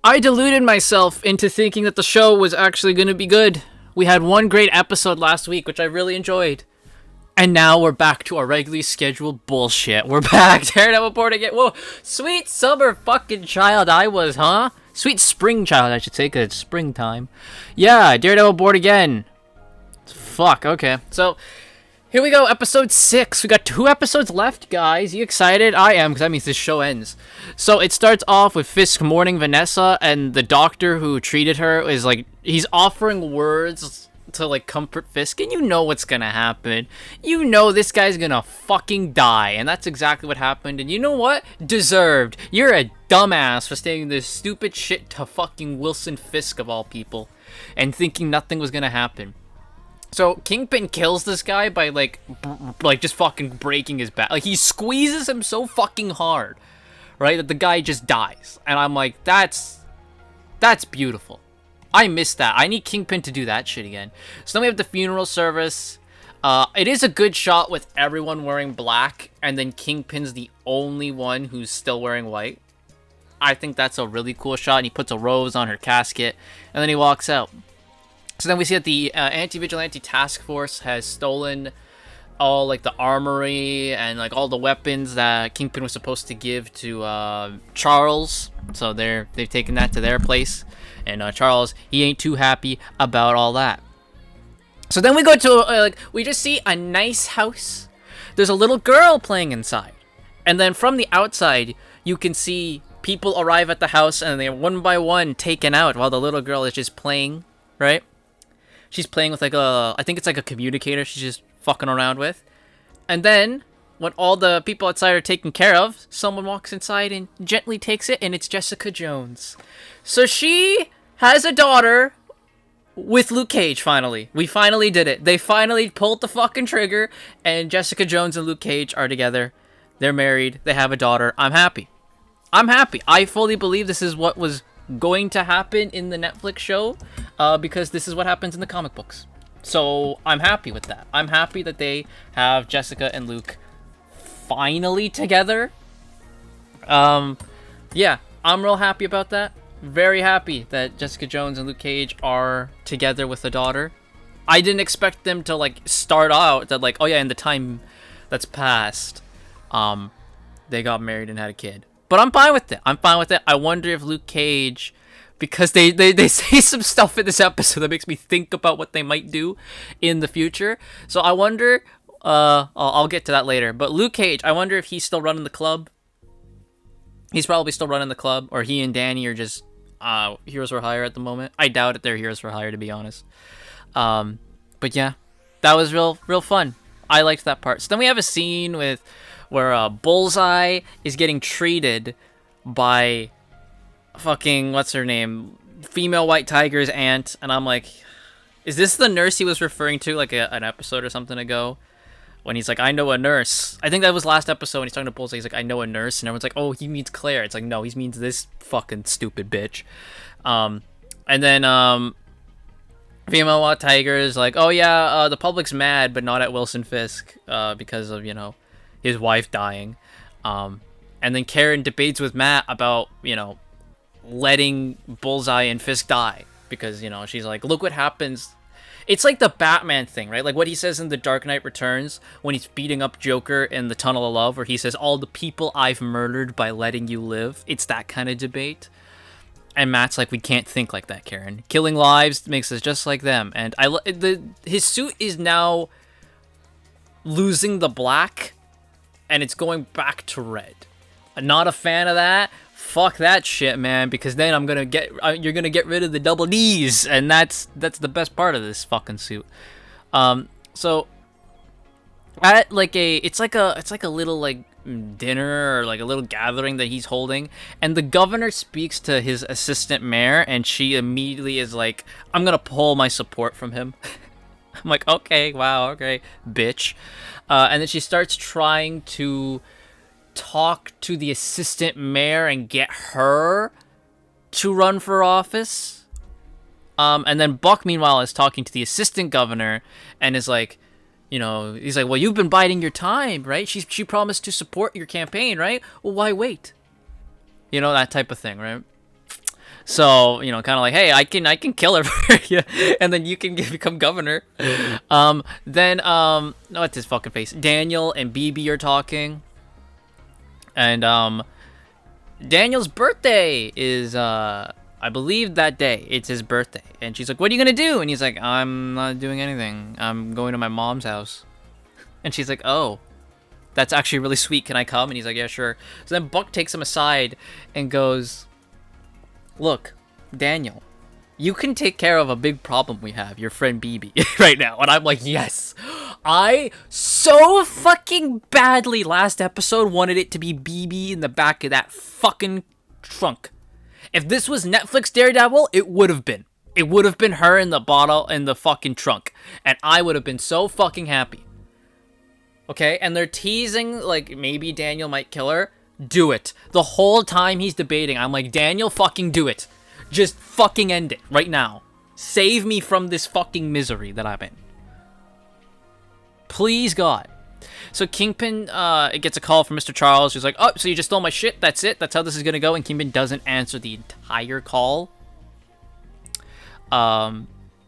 I deluded myself into thinking that the show was actually going to be good. We had one great episode last week, which I really enjoyed. And now we're back to our regularly scheduled bullshit. We're back. Daredevil board again. Whoa. Sweet summer fucking child I was, huh? Sweet spring child, I should say, because it's springtime. Yeah, Daredevil board again. Fuck, okay. So, here we go, episode 6. We got 2 episodes left, guys. You excited? I am, because that means this show ends. So, it starts off with Fisk mourning Vanessa, and the doctor who treated her is like, he's offering words to like comfort Fisk, and you know what's gonna happen. You know this guy's gonna fucking die, and that's exactly what happened. And you know what? Deserved. You're a dumbass for saying this stupid shit to fucking Wilson Fisk of all people, and thinking nothing was gonna happen. So Kingpin kills this guy by like just fucking breaking his back. Like he squeezes him so fucking hard, right, that the guy just dies. And I'm like, that's beautiful. I miss that. I need Kingpin to do that shit again. So then we have the funeral service. It is a good shot with everyone wearing black, and then Kingpin's the only one who's still wearing white. I think that's a really cool shot, and he puts a rose on her casket, and then he walks out. So then we see that the anti-vigilante task force has stolen all like the armory and like all the weapons that Kingpin was supposed to give to Charles. So they've taken that to their place. And Charles, he ain't too happy about all that. So then we go to, we just see a nice house. There's a little girl playing inside. And then from the outside, you can see people arrive at the house and they're one by one taken out while the little girl is just playing, right? She's playing with I think it's like a communicator she's just fucking around with. And then, when all the people outside are taken care of, someone walks inside and gently takes it, and it's Jessica Jones. So she has a daughter with Luke Cage, finally. We finally did it. They finally pulled the fucking trigger, and Jessica Jones and Luke Cage are together. They're married. They have a daughter. I'm happy. I'm happy. I fully believe this is what was going to happen in the Netflix show, because this is what happens in the comic books. So I'm happy with that. I'm happy that they have Jessica and Luke finally together. Yeah, I'm real happy about that. Very happy that Jessica Jones and Luke Cage are together with a daughter. I didn't expect them to like start out that like, oh yeah, in the time that's passed, they got married and had a kid. But I'm fine with it. I'm fine with it. I wonder if Luke Cage, because they say some stuff in this episode that makes me think about what they might do in the future. So I wonder, I'll get to that later. But Luke Cage, I wonder if he's still running the club. He's probably still running the club, or he and Danny are just heroes for hire at the moment. I doubt it. They're heroes for hire, to be honest. But yeah, that was real fun. I liked that part. So then we have a scene where Bullseye is getting treated by fucking, what's her name, female White Tiger's aunt, and I'm like, is this the nurse he was referring to like an episode or something ago, when he's like, I know a nurse? I think that was last episode when he's talking to Bullseye. He's like, I know a nurse, and everyone's like, oh, he means Claire. It's like, no, he means this fucking stupid bitch. And then female White Tiger is like, oh yeah, the public's mad, but not at Wilson Fisk, because of, you know, his wife dying. And then Karen debates with Matt about, you know, letting Bullseye and Fisk die, because, you know, she's like, look what happens. It's like the Batman thing, right? Like what he says in The Dark Knight Returns when he's beating up Joker in the Tunnel of Love, where he says, all the people I've murdered by letting you live. It's that kind of debate. And Matt's like, we can't think like that, Karen. Killing lives makes us just like them. And his suit is now losing the black, and it's going back to red. I'm not a fan of that. Fuck that shit, man, because then you're gonna get rid of the double D's, and that's the best part of this fucking suit. So at like it's like a little like dinner or like a little gathering that he's holding, and the governor speaks to his assistant mayor, and she immediately is like, I'm gonna pull my support from him. I'm like, okay, wow, okay, bitch. And then she starts trying to talk to the assistant mayor and get her to run for office. And then Buck, meanwhile, is talking to the assistant governor and is like, you know, he's like, well, you've been biding your time, right? She promised to support your campaign, right? Well, why wait? You know, that type of thing, right? So, you know, kind of like, hey, I can kill her for you, and then you can become governor. What's his fucking face? Daniel and BB are talking, and Daniel's birthday is I believe that day. It's his birthday, and she's like, "What are you gonna do?" And he's like, "I'm not doing anything. I'm going to my mom's house." And she's like, "Oh, that's actually really sweet. Can I come?" And he's like, "Yeah, sure." So then Buck takes him aside and goes, "Look, Daniel, you can take care of a big problem we have, your friend BB, right now." And I'm like, yes. I so fucking badly last episode wanted it to be BB in the back of that fucking trunk. If this was Netflix Daredevil, it would have been. It would have been her in the bottle in the fucking trunk. And I would have been so fucking happy. Okay? And they're teasing, like, maybe Daniel might kill her. Do it. The whole time he's debating, I'm like, Daniel, fucking do it. Just fucking end it right now. Save me from this fucking misery that I'm in. Please, God. So Kingpin gets a call from Mr. Charles, who's like, "Oh, so you just stole my shit? That's it? That's how this is gonna go?" And Kingpin doesn't answer the entire call.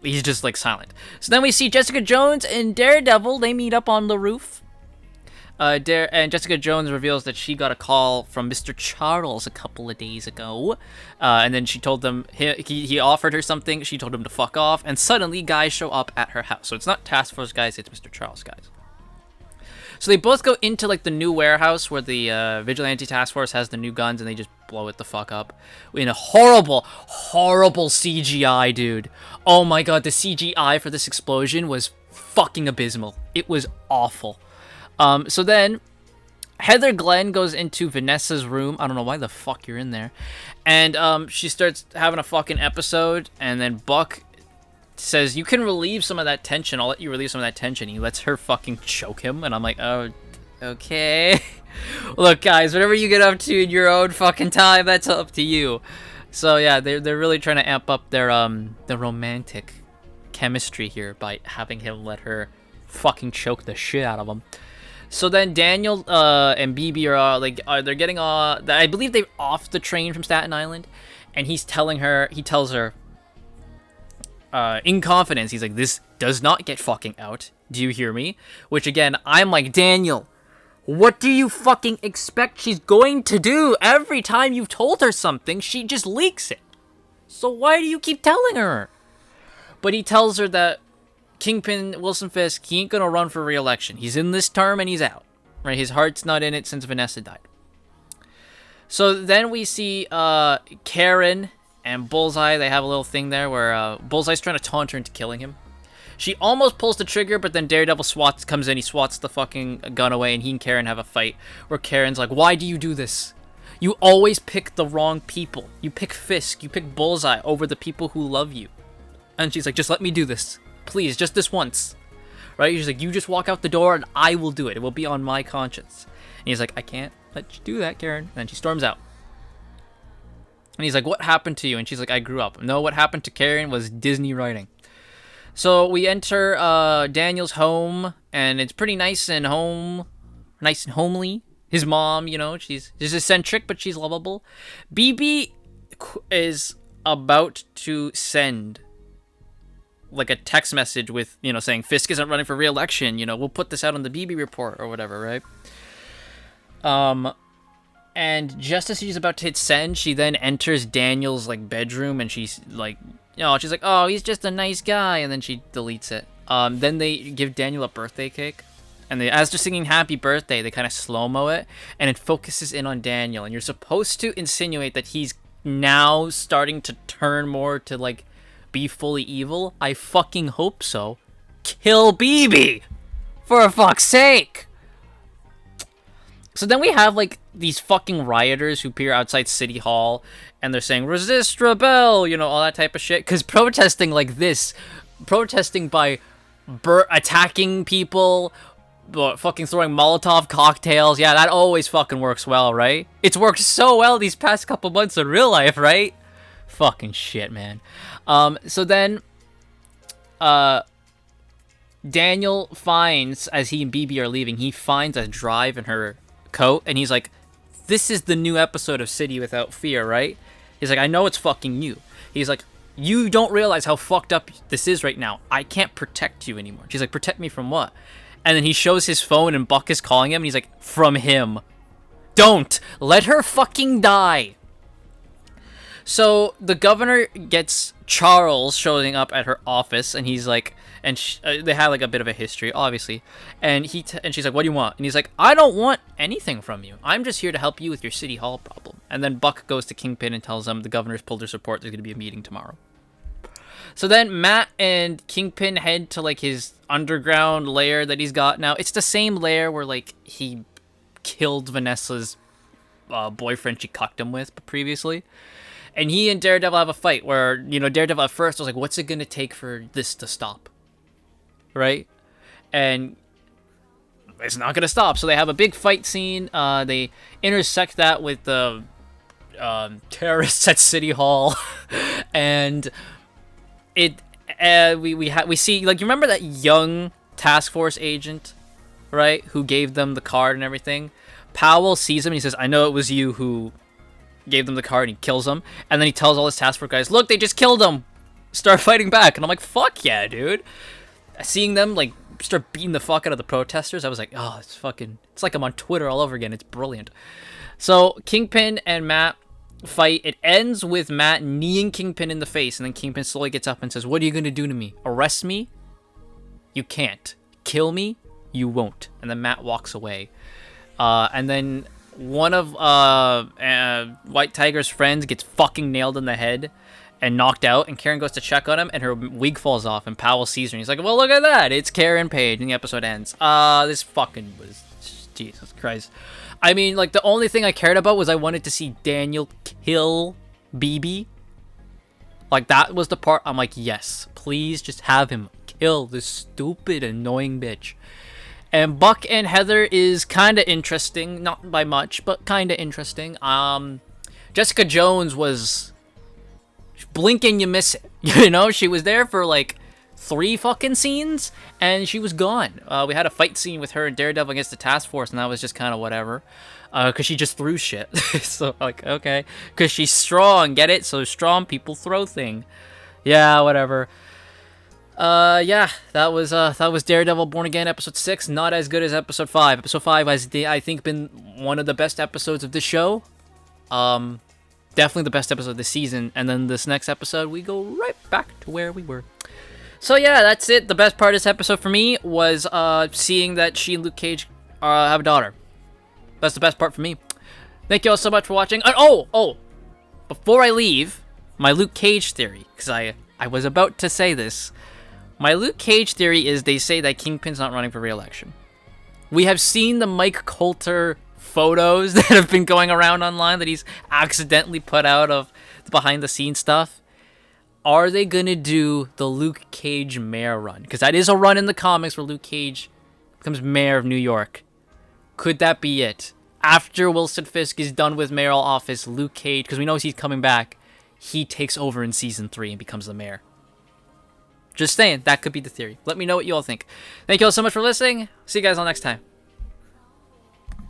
He's just, like, silent. So then we see Jessica Jones and Daredevil. They meet up on the roof. And Jessica Jones reveals that she got a call from Mr. Charles a couple of days ago. And then she told them, he offered her something. She told him to fuck off. And suddenly, guys show up at her house. So it's not Task Force guys, it's Mr. Charles guys. So they both go into, like, the new warehouse where the Vigilante Task Force has the new guns, and they just blow it the fuck up. In a horrible, horrible CGI, dude. Oh my god, the CGI for this explosion was fucking abysmal. It was awful. So then, Heather Glenn goes into Vanessa's room. I don't know why the fuck you're in there. And she starts having a fucking episode, and then Buck says, "You can relieve some of that tension. I'll let you relieve some of that tension." He lets her fucking choke him, and I'm like, oh, okay. Look, guys, whatever you get up to in your own fucking time, that's up to you. So yeah, they're really trying to amp up their romantic chemistry here by having him let her fucking choke the shit out of him. So then Daniel and BB are they're getting I believe they're off the train from Staten Island, and he tells her in confidence, he's like, "This does not get fucking out. Do you hear me?" Which, again, I'm like, Daniel, what do you fucking expect she's going to do? Every time you've told her something, she just leaks it. So why do you keep telling her? But he tells her that Kingpin Wilson Fisk, he ain't gonna run for re-election. He's in this term and he's out. Right? His heart's not in it since Vanessa died. So then we see Karen and Bullseye. They have a little thing there where Bullseye's trying to taunt her into killing him. She almost pulls the trigger, but then Daredevil comes in, he swats the fucking gun away, and he and Karen have a fight where Karen's like, "Why do you do this? You always pick the wrong people. You pick Fisk, you pick Bullseye over the people who love you." And she's like, "Just let me do this. Please, just this once." Right? She's like, "You just walk out the door and I will do it. It will be on my conscience." And he's like, "I can't let you do that, Karen." And then she storms out. And he's like, "What happened to you?" And she's like, "I grew up." No, what happened to Karen was Disney writing. So we enter Daniel's home, and it's pretty nice and homely. His mom, you know, she's eccentric, but she's lovable. BB is about to send, like, a text message with, you know, saying Fisk isn't running for re-election. You know, we'll put this out on the BB report or whatever, right? And just as she's about to hit send, she then enters Daniel's, like, bedroom, and she's like, you know, she's like, "Oh, he's just a nice guy," and then she deletes it. Then they give Daniel a birthday cake, and as they're singing "Happy Birthday," they kind of slow-mo it, and it focuses in on Daniel, and you're supposed to insinuate that he's now starting to turn more to, like, be fully evil. I fucking hope so. Kill BB! For fuck's sake! So then we have, like, these fucking rioters who appear outside City Hall, and they're saying, "Resist, rebel," you know, all that type of shit. Because protesting like this, protesting by attacking people, fucking throwing Molotov cocktails, yeah, that always fucking works well, right? It's worked so well these past couple months in real life, right? Fucking shit, man. So then, Daniel finds, as he and BB are leaving, he finds a drive in her coat, and he's like, "This is the new episode of City Without Fear, right? He's like, I know it's fucking you. He's like, you don't realize how fucked up this is right now. I can't protect you anymore. She's like, protect me from what? And then he shows his phone and Buck is calling him and he's like, from him. Don't! Let her fucking die! So the governor gets Charles showing up at her office and he's like, and they had like a bit of a history, obviously. And she's like, what do you want? And he's like, I don't want anything from you. I'm just here to help you with your city hall problem. And then Buck goes to Kingpin and tells him the governor's pulled their support. There's going to be a meeting tomorrow. So then Matt and Kingpin head to like his underground lair that he's got now. It's the same lair where like he killed Vanessa's boyfriend she cucked him with previously. And he and Daredevil have a fight where, you know, Daredevil at first was like, what's it going to take for this to stop? Right? And it's not going to stop. So they have a big fight scene. They intersect that with the terrorists at City Hall. And we see, like, you remember that young task force agent, right? Who gave them the card and everything? Powell sees him and he says, I know it was you who gave them the card, and he kills them. And then he tells all his task force guys, look, they just killed him. Start fighting back. And I'm like, fuck yeah, dude. Seeing them, like, start beating the fuck out of the protesters, I was like, oh, it's like I'm on Twitter all over again. It's brilliant. So Kingpin and Matt fight. It ends with Matt kneeing Kingpin in the face, and then Kingpin slowly gets up and says, what are you going to do to me? Arrest me? You can't. Kill me? You won't. And then Matt walks away. And then one of White Tiger's friends gets fucking nailed in the head and knocked out, and Karen goes to check on him, and her wig falls off, and Powell sees her, and he's like, well, look at that, it's Karen Page, and the episode ends. This fucking was, Jesus Christ. I mean, like, the only thing I cared about was I wanted to see Daniel kill BB. Like, that was the part I'm like, yes, please just have him kill this stupid, annoying bitch. And Buck and Heather is kind of interesting. Not by much, but kind of interesting. Jessica Jones was... blink and you miss it. You know, she was there for like 3 fucking scenes, and she was gone. We had a fight scene with her and Daredevil against the task force, and that was just kind of whatever. Because she just threw shit. So, like, okay. Because she's strong, get it? So strong people throw thing. Yeah, whatever. Yeah, that was Daredevil Born Again episode 6. Not as good as episode 5. Episode 5 has, I think, been one of the best episodes of the show. Definitely the best episode of the season. And then this next episode, we go right back to where we were. So yeah, that's it. The best part of this episode for me was seeing that she and Luke Cage have a daughter. That's the best part for me. Thank you all so much for watching. And oh, before I leave, my Luke Cage theory, because I was about to say this. My Luke Cage theory is they say that Kingpin's not running for re-election. We have seen the Mike Coulter photos that have been going around online that he's accidentally put out of the behind-the-scenes stuff. Are they going to do the Luke Cage mayor run? Because that is a run in the comics where Luke Cage becomes mayor of New York. Could that be it? After Wilson Fisk is done with mayoral office, Luke Cage, because we know he's coming back, he takes over in season 3 and becomes the mayor. Just saying, that could be the theory. Let me know what you all think. Thank you all so much for listening. See you guys all next time.